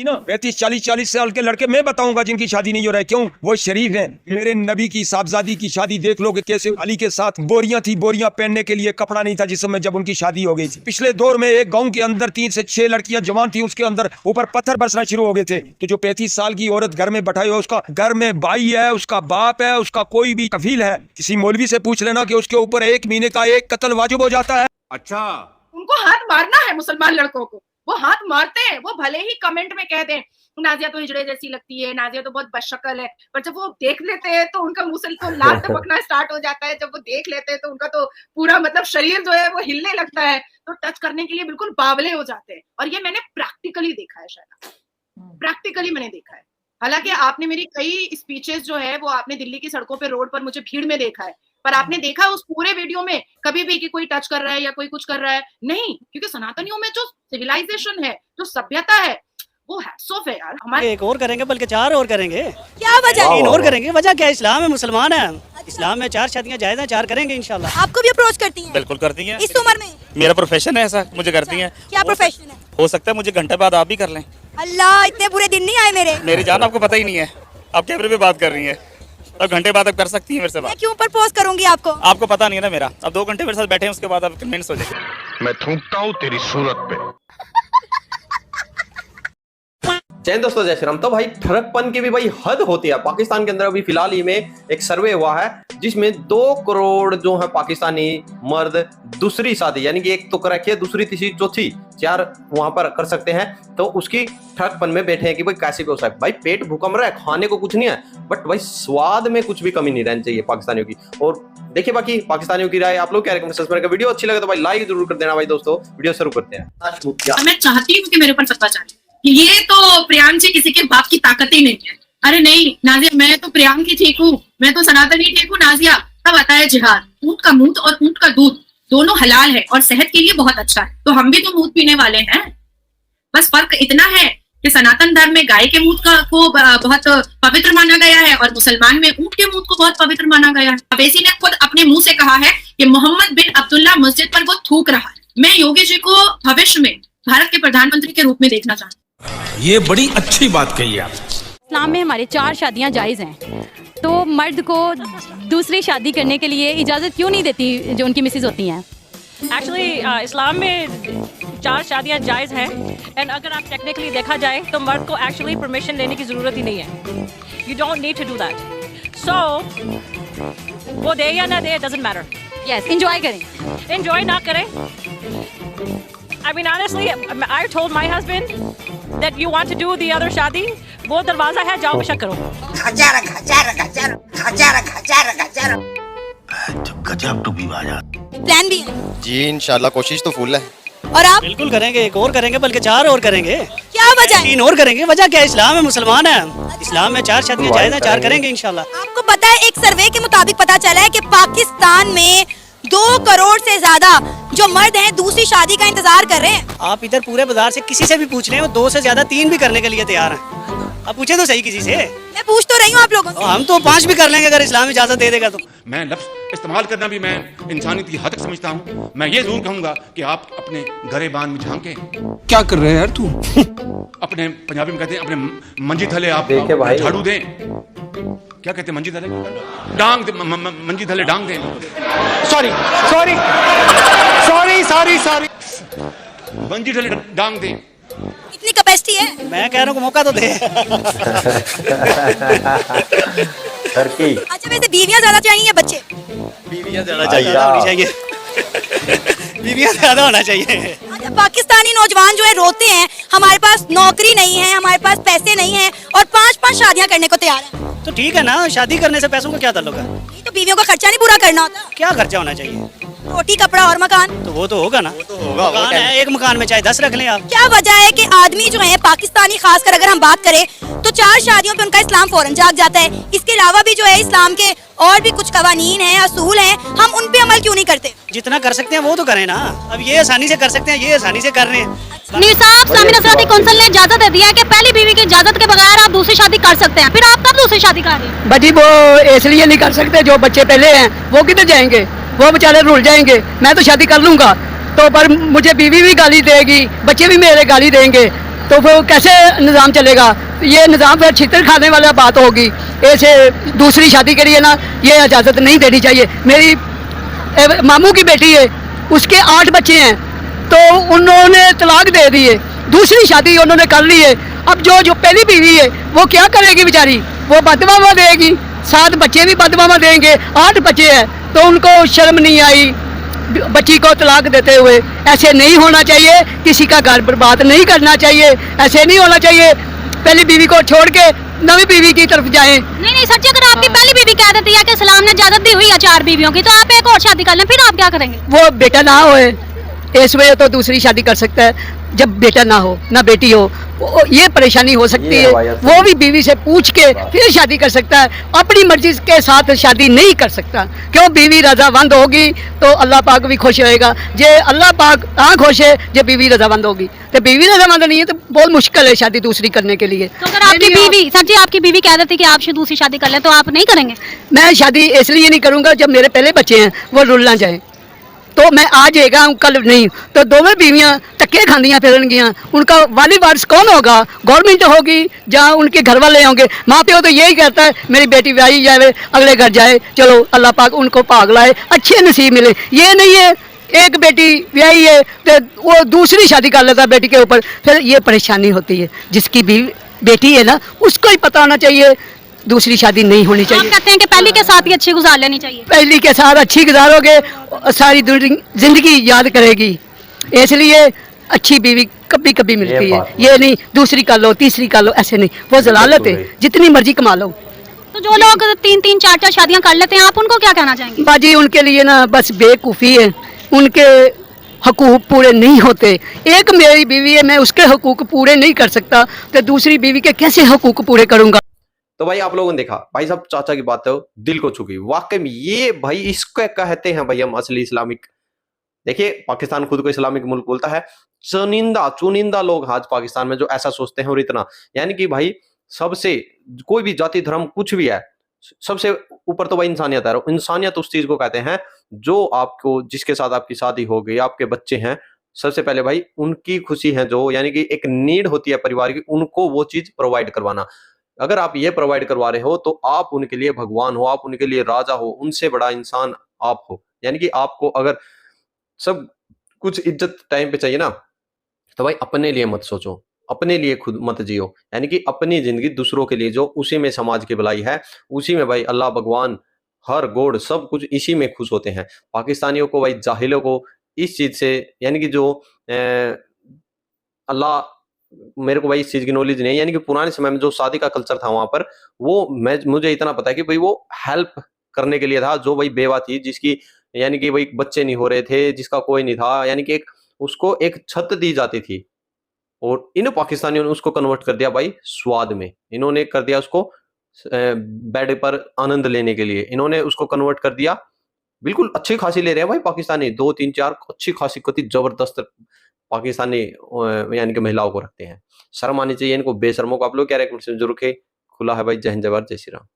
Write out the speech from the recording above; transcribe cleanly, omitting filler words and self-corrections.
कि ना 35-40 साल के लड़के मैं बताऊंगा जिनकी शादी नहीं हो रहा है। क्यों? वो शरीफ हैं। मेरे नबी की साहबजादी की शादी देख लो कि कैसे अली के साथ बोरियां थी, बोरियां पहनने के लिए कपड़ा नहीं था जिस समय जब उनकी शादी हो गई थी। पिछले दौर में एक गांव के अंदर 3 से 6 लड़कियां जवान थी, उसके अंदर ऊपर पत्थर बरसना शुरू हो गए थे। तो जो 35 साल की औरत घर में बैठाई हो, उसका घर में भाई है, उसका बाप है, उसका कोई भी कफील है, किसी मौलवी से पूछ लेना कि उसके ऊपर 1 महीने का 1 कत्ल वाजिब हो जाता है। अच्छा, उनको हाथ मारना है मुसलमान लड़कों को, वो हाथ मारते हैं। वो भले ही कमेंट में कह दें नाजिया तो हिजड़े जैसी लगती है, नाजिया तो बहुत बदशक्ल है, पर जब वो देख लेते हैं तो उनका मुंह से तो लाल टपकना स्टार्ट हो जाता है। जब वो देख लेते हैं तो उनका तो पूरा मतलब शरीर जो है वो हिलने लगता है, तो टच करने के लिए बिल्कुल बावले हो जाते हैं। और ये मैंने प्रैक्टिकली देखा है, शायद प्रैक्टिकली मैंने देखा है। हालांकि आपने मेरी कई स्पीचेस जो है वो आपने दिल्ली की सड़कों पे रोड पर मुझे भीड़ में देखा है, पर आपने देखा उस पूरे वीडियो में कभी भी कि कोई टच कर रहा है या कोई कुछ कर रहा है? नहीं, क्योंकि सनातनियों में जो सिविलाइजेशन है, जो सभ्यता है, वो हैट्स ऑफ है यार। हमारे एक और करेंगे बल्कि 4 और करेंगे। क्या वजह है? 3 और करेंगे। वजह क्या? इस्लाम है, मुसलमान है। इस्लाम में 4 शादियां जायज़ हैं, 4 करेंगे इंशाल्लाह। आपको भी अप्रोच करती हैं? बिल्कुल करती हैं। इस उम्र में? मेरा प्रोफेशन है ऐसा, मुझे करती हैं। क्या प्रोफेशन है? हो सकता है मुझे घंटे बाद आप भी कर लें। अल्लाह, इतने बुरे दिन नहीं आए मेरे। मेरी जान आपको पता ही नहीं है, आप कैमरे पे बात कर रही हैं, अब घंटे बाद आप कर सकती हैं मेरे से मैं बात। क्यों प्रपोज करूंगी आपको? आपको पता नहीं है ना मेरा। अब 2 घंटे मेरे साथ बैठे हैं, उसके बाद आप कन्विंस हो जाएंगे। मैं थूकता हूँ तेरी सूरत पे। जय हिंद दोस्तों, जय श्री राम। तो भाई ठरकपन की भी भाई हद होती है। पाकिस्तान के अंदर अभी फिलहाल ही में एक सर्वे हुआ है जिसमें 2 करोड़ जो है पाकिस्तानी मर्द दूसरी शादी, यानी कि एक तो कर रखी है, दूसरी तीसरी चौथी 4 वहां पर कर सकते हैं। तो उसकी ठरकपन में बैठे हैं कि भाई कैसे भी हो सकता है। भाई पेट भूकंप रहा है, खाने को कुछ नहीं है, बट भाई स्वाद में कुछ भी कमी नहीं रहनी चाहिए पाकिस्तानियों की। और देखिए बाकी पाकिस्तानियों की राय आप लोग क्या कमेंट। वीडियो अच्छी लगे तो भाई लाइक जरूर कर देना। भाई दोस्तों वीडियो शुरू करते हैं। मैं चाहती हूँ कि मेरे ऊपर फतवा चले कि ये तो प्रियांक जी किसी के बाप की ताकत ही नहीं है। अरे नहीं नाजिया, मैं तो प्रियांक ही ठीक हूँ, मैं तो सनातन ही ठीक हूँ। नाजिया, तब आता है जिहाद। ऊंट का मूत और ऊंट का दूध दोनों हलाल है और सेहत के लिए बहुत अच्छा है, तो हम भी तो मूत पीने वाले हैं। बस फर्क इतना है कि सनातन धर्म में गाय के मूत को बहुत पवित्र माना गया है और मुसलमान में ऊंट के मूत को बहुत पवित्र माना गया है। अवैसी ने खुद अपने मुंह से कहा है कि मोहम्मद बिन अब्दुल्ला मस्जिद पर वो थूक रहा है। मैं योगी जी को भविष्य में भारत के प्रधानमंत्री के रूप में देखना चाहती हूँ। ये बड़ी अच्छी बात कही आप। इस्लाम में हमारे 4 शादियां जायज़ हैं, तो मर्द को दूसरी शादी करने के लिए इजाज़त क्यों नहीं देती जो उनकी मिसेज होती हैं? एक्चुअली इस्लाम में 4 शादियां जायज़ हैं, एंड अगर आप टेक्निकली देखा जाए तो मर्द को एक्चुअली परमिशन लेने की ज़रूरत ही नहीं है। You don't need to do that. So वो दे या ना दे, डजंट मैटर। यस, एंजॉय करें। एंजॉय ना करें। I mean honestly, I told my husband that you want to do the other शादी, वो दरवाजा है, जाओ बेशक करो। गजब टू विवाह। प्लान भी है? जी इंशाल्लाह, कोशिश तो फुल है। और आप? बिल्कुल करेंगे। 1 और करेंगे बल्कि 4 और करेंगे। क्या वजह है? 3 और करेंगे। वजह क्या? इस्लाम है, मुसलमान है। इस्लाम में 4 शादियां जायज़ हैं, 4 करेंगे इंशाल्लाह। आपको पता है एक सर्वे के मुताबिक पता चला है कि पाकिस्तान में 2 करोड़ से ज्यादा जो मर्द हैं दूसरी शादी का इंतजार कर रहे हैं। आप इधर पूरे बाजार से किसी से भी पूछ रहे हो, 2 से ज्यादा 3 भी करने के लिए तैयार हैं। आप पूछे तो सही किसी से। मैं पूछ तो रही हूँ आप लोगों से। हम तो 5 भी कर लेंगे अगर इस्लाम इजाजत दे देगा तो। मैं लफ्ज इस्तेमाल करना भी मैं इंसानियत की हद तक समझता हूँ। मैं ये जरूर कहूंगा कि आप अपने गरेबान में झांके। क्या कर रहे हैं यार तू? अपने पंजाबी में कहते हैं अपने मंजी थले आप झाड़ू दें। क्या कहते हैं? मंजी थले डांग दे, मंजी थले डांग दें। Sorry sorry sorry sorry sorry मंजी थले डांग दें। इतनी कैपेसिटी है? मैं कह रहा हूँ मौका तो दे। अच्छा, वैसे बीवियां ज्यादा चाहिए या बच्चे? बीवियां ज्यादा चाहिए। बीवियां ज्यादा होना चाहिए। अच्छा, पाकिस्तानी नौजवान जो है रोते हैं हमारे पास नौकरी नहीं है, हमारे पास पैसे नहीं है, और 5-5 शादियां करने को तैयार है। तो ठीक है ना, शादी करने से पैसों का क्या ताल्लुक है? नहीं तो बीवियों का खर्चा नहीं पूरा करना होता? क्या खर्चा होना चाहिए? रोटी, कपड़ा और मकान। तो वो तो होगा ना। मकान है, एक मकान में चाहे 10 रख लें आप। क्या वजह है कि आदमी जो है पाकिस्तानी, खासकर अगर हम बात करें तो 4 शादियों पे उनका इस्लाम फौरन जाग जाता है। इसके अलावा भी जो है इस्लाम के और भी कुछ कवानीन है, असूल हैं, हम उन पे अमल क्यों नहीं करते? जितना कर सकते हैं वो तो करें ना। अब ये आसानी से कर सकते हैं, ये आसानी से कर रहे हैं। निसाब इस्लामी नसराती कौंसिल ने इजाजत दे दिया है कि पहली बीवी की इजाजत के बगैर आप दूसरी शादी कर सकते हैं। फिर आप कब दूसरी शादी कर रहे हैं? बटी वो इसलिए नहीं कर सकते, जो बच्चे पहले हैं वो किधर जाएंगे? वो बेचारे रुल जाएंगे। मैं तो शादी कर लूंगा तो, पर मुझे बीवी भी गाली देगी, बच्चे भी मेरे गाली देंगे, तो फिर कैसे निज़ाम चलेगा? ये निज़ाम फिर छितर खाने वाला बात होगी। ऐसे दूसरी शादी के लिए ना ये इजाज़त नहीं देनी चाहिए। मेरी मामू की बेटी है, उसके 8 बच्चे हैं, तो उन्होंने तलाक दे दिए, दूसरी शादी उन्होंने कर ली है। अब जो पहली बीवी है वो क्या करेगी बेचारी? वो बदमामा देगी, 7 बच्चे भी बदमामा देंगे, 8 बच्चे हैं, तो उनको शर्म नहीं आई बच्ची को तलाक देते हुए। ऐसे नहीं होना चाहिए, किसी का घर बर्बाद नहीं करना चाहिए, ऐसे नहीं होना चाहिए। पहली बीवी को छोड़ के नवी बीवी की तरफ जाएं। नहीं सच्ची, अगर आपकी पहली बीवी कह देती है कि इस्लाम ने इजाजत दी हुई है 4 बीवियों की, तो आप एक और शादी कर लें, फिर आप क्या करेंगे? वो बेटा ना होए इस वजह तो दूसरी शादी कर सकता है। जब बेटा ना हो ना बेटी हो, ये परेशानी हो सकती है। वो भी बीवी से पूछ के फिर शादी कर सकता है, अपनी मर्जी के साथ शादी नहीं कर सकता। क्यों? बीवी रजामंद होगी तो अल्लाह पाक भी खुश होएगा। जे अल्लाह पाक खुश है, जब बीवी रजामंद होगी, तो बीवी रजामंद नहीं है तो बहुत मुश्किल है शादी दूसरी करने के लिए। तो अगर आपकी बीवी, सर जी आपकी बीवी कह देती कि आप दूसरी शादी कर लें, तो आप नहीं करेंगे? मैं शादी इसलिए नहीं करूँगा, जब मेरे पहले बच्चे हैं वो रुल ना जाए, तो मैं आज आएगा कल नहीं, तो दोनों बीवियां धक्के खांदियां फिरनगियां। उनका वाली वारिस कौन होगा? गवर्नमेंट होगी, जहाँ उनके घर वाले होंगे। माँ प्यो तो यही कहता है मेरी बेटी ब्याही जाए, अगले घर जाए, चलो अल्लाह पाक उनको भाग लाए, अच्छे नसीब मिले। ये नहीं है एक बेटी ब्याही है तो वो दूसरी शादी कर लेता है बेटी के ऊपर, फिर ये परेशानी होती है। जिसकी बेटी है ना, उसको ही पता होना चाहिए दूसरी शादी नहीं होनी चाहिए। आप कहते हैं कि पहली के साथ ही अच्छी गुजार लेनी चाहिए। पहली के साथ अच्छी गुजारोगे, सारी जिंदगी याद करेगी। इसलिए अच्छी बीवी कभी कभी मिलती है, ये नहीं दूसरी कर लो तीसरी कर लो, ऐसे नहीं, वो जलालत है, जितनी मर्जी कमा लो। तो जो लोग 3-3, 4-4 शादियां कर लेते हैं, आप उनको क्या कहना चाहेंगे? बाजी उनके लिए ना बस बेवकूफ़ी है, उनके हकूक पूरे नहीं होते। एक मेरी बीवी है, मैं उसके हकूक पूरे नहीं कर सकता, तो दूसरी बीवी के कैसे हकूक पूरे करूंगा? तो भाई आप लोगों ने देखा, भाई साहब चाचा की बात है दिल को छू गई। वाकई में ये भाई इसको कहते हैं भाई हम असली इस्लामिक। देखिए पाकिस्तान खुद को इस्लामिक मुल्क बोलता है, चुनिंदा लोग आज पाकिस्तान में जो ऐसा सोचते हैं। और इतना यानी कि भाई सबसे कोई भी जाति धर्म कुछ भी है, सबसे ऊपर तो भाई इंसानियत है। इंसानियत उस चीज को कहते हैं जो आपको, जिसके साथ आपकी शादी हो गई, आपके बच्चे हैं, सबसे पहले भाई उनकी खुशी है, जो यानी कि एक नीड होती है परिवार की, उनको वो चीज प्रोवाइड करवाना। अगर आप ये प्रोवाइड करवा रहे हो तो आप उनके लिए भगवान हो, आप उनके लिए राजा हो, उनसे बड़ा इंसान आप हो। यानी कि आपको अगर सब कुछ इज्जत टाइम पे चाहिए ना, तो भाई अपने लिए मत सोचो, अपने लिए खुद मत जियो। यानी कि अपनी जिंदगी दूसरों के लिए जो, उसी में समाज की भलाई है, उसी में भाई अल्लाह भगवान हर गोड सब कुछ इसी में खुश होते हैं। पाकिस्तानियों को भाई जाहिलों को इस चीज से, यानी कि जो अल्लाह, मेरे को भाई इस चीज की नॉलेज नहीं है, यानी कि पुराने समय में जो शादी का कल्चर था वहां पर, वो मुझे इतना पता है कि भाई वो हेल्प करने के लिए था। जो भाई बेवा थी, जिसकी यानी कि भाई बच्चे नहीं हो रहे थे, जिसका कोई नहीं था, यानी कि उसको एक छत दी जाती थी। और इन पाकिस्तानियों ने उसको कन्वर्ट कर दिया भाई स्वाद में, इन्होंने कर दिया उसको बेड पर आनंद लेने के लिए, इन्होंने उसको कन्वर्ट कर दिया। बिल्कुल अच्छी खासी ले रहे हैं भाई पाकिस्तानी, 2, 3, 4 अच्छी खासी कति जबरदस्त पाकिस्तानी यानी कि महिलाओं को रखते हैं। शर्म आनी चाहिए इनको, बेशर्मों को। आप लोग क्या रेकमेंडेशन जरूर रखें। खुला है भाई। जय हिंद, जय भारत, जय श्री राम।